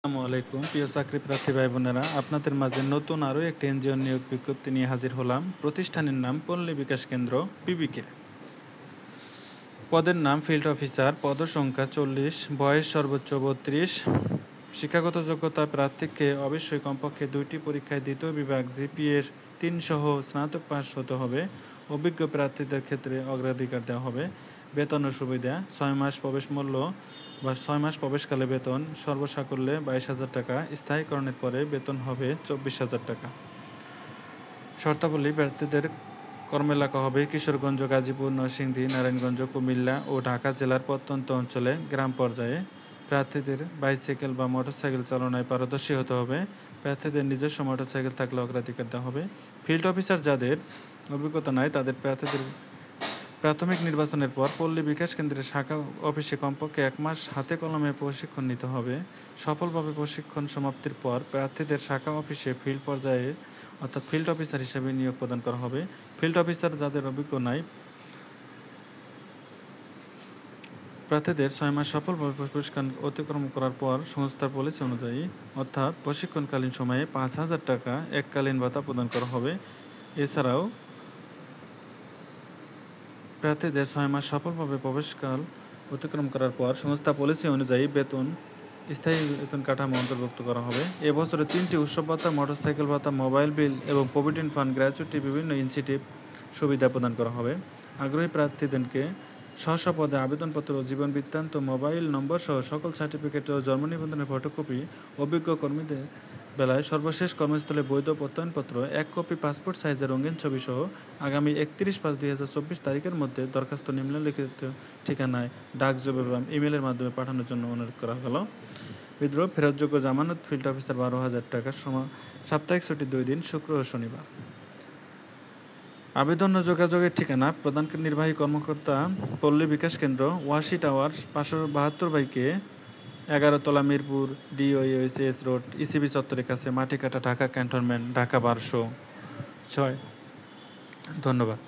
আসসালামু আলাইকুম প্রিয় চাকরি প্রার্থী ভাই বোনেরা, আপনাদের মাঝে নতুন আরও একটি এনজিও নিয়োগ বিজ্ঞপ্তি নিয়ে হাজির হলাম। প্রতিষ্ঠানের নাম পল্লী বিকাশ কেন্দ্র পিবিকে। পদের নাম ফিল্ড অফিসার, পদসংখ্যা 40, বয়স সর্বোচ্চ 32। শিক্ষাগত যোগ্যতা প্রার্থীকে অবশ্যই কমপক্ষে 2টি পরীক্ষায় দ্বিতীয় বিভাগ জিপিএর 3 সহ স্নাতক পাস হতে হবে। অভিজ্ঞ প্রার্থীদের ক্ষেত্রে অগ্রাধিকার দেওয়া হবে। বেতন ও সুবিধা: 6 মাস প্রবেশ মূল্য বা 6 মাস প্রবেশকালে বেতন সর্বসাকুল্যে 22,000 টাকা, স্থায়ীকরণের পরে বেতন হবে 24,000 টাকা। শর্তাবলী: প্রার্থীদের কর্মএলাকা হবে কিশোরগঞ্জ, গাজীপুর, নরসিংদী, নারায়ণগঞ্জ, কুমিল্লা ও ঢাকা জেলার প্রত্যন্ত অঞ্চলে গ্রাম পর্যায়ে। প্রার্থীদের বাইসাইকেল বা মোটরসাইকেল চালনায় পারদর্শী হতে হবে। প্রার্থীদের নিজস্ব মোটরসাইকেল থাকলে অগ্রাধিকার দেওয়া হবে। ফিল্ড অফিসার যাদের অভিজ্ঞতা নাই তাদের প্রার্থীদের প্রাথমিক নির্বাচনের পর পল্লী বিকাশ কেন্দ্রের শাখা অফিসে কমপক্ষে 1 মাস হাতে কলমে প্রশিক্ষণ নিতে হবে। সফলভাবে প্রশিক্ষণ সমাপ্তির পর প্রার্থীদের শাখা অফিসে ফিল্ড পর্যায়ে অর্থাৎ ফিল্ড অফিসার হিসেবে নিয়োগ প্রদান করা হবে। ফিল্ড অফিসার যাদের অভিজ্ঞ নাই প্রার্থীদের 6 মাস সফলভাবে প্রশিক্ষণ অতিক্রম করার পর সংস্থার পলিসি অনুযায়ী অর্থাৎ প্রশিক্ষণকালীন সময়ে 5,000 টাকা এককালীন ভাতা প্রদান করা হবে। এছাড়াও প্রার্থীদের 6 মাস সফলভাবে প্রবেশকাল অতিক্রম করার পর সংস্থা পলিসি অনুযায়ী স্থায়ী বেতন কাঠামো অন্তর্ভুক্ত করা হবে। এবছরে 3টি উৎসব ভাতা, মোটরসাইকেল ভাতা, মোবাইল বিল এবং প্রভিডেন্ট ফান্ড, গ্র্যাচুইটি, বিভিন্ন ইনসেন্টিভ সুবিধা প্রদান করা হবে। আগ্রহী প্রার্থীদেরকে স্ব পদে আবেদনপত্র, জীবন বৃত্তান্ত, মোবাইল নম্বর সহ সকল সার্টিফিকেট ও জন্ম নিবন্ধনের ফটোকপি, অভিজ্ঞ কর্মীদের বেলায় সর্বশেষ কর্মস্থলে বৈধ প্রত্যয়নপত্র, 1 কপি পাসপোর্ট সাইজের রঙিন ছবি সহ আগামী 31/5/2024 তারিখের মধ্যে দরখাস্ত নিম্নলিখিত ঠিকানায় ডাকযোগে বা ইমেলের মাধ্যমে পাঠানোর জন্য অনুরোধ করা হলো। বিদ্রোহ ফেরতযোগ্য জামানত: ফিল্ড অফিসার 12,000 টাকা, সাপ্তাহিক ছুটি 2 দিন, শুক্র ও শনিবার। আবেদন ও যোগাযোগের ঠিকানা: প্রধান নির্বাহী কর্মকর্তা, পল্লী বিকাশ কেন্দ্র, ওয়াসি টাওয়ার, 572/K, 11 তলা, মিরপুর, DOESS রোড, ইসিবি চত্বরের কাছে, মাটিকাটা, ঢাকা ক্যান্টনমেন্ট, ঢাকা 1206। ধন্যবাদ।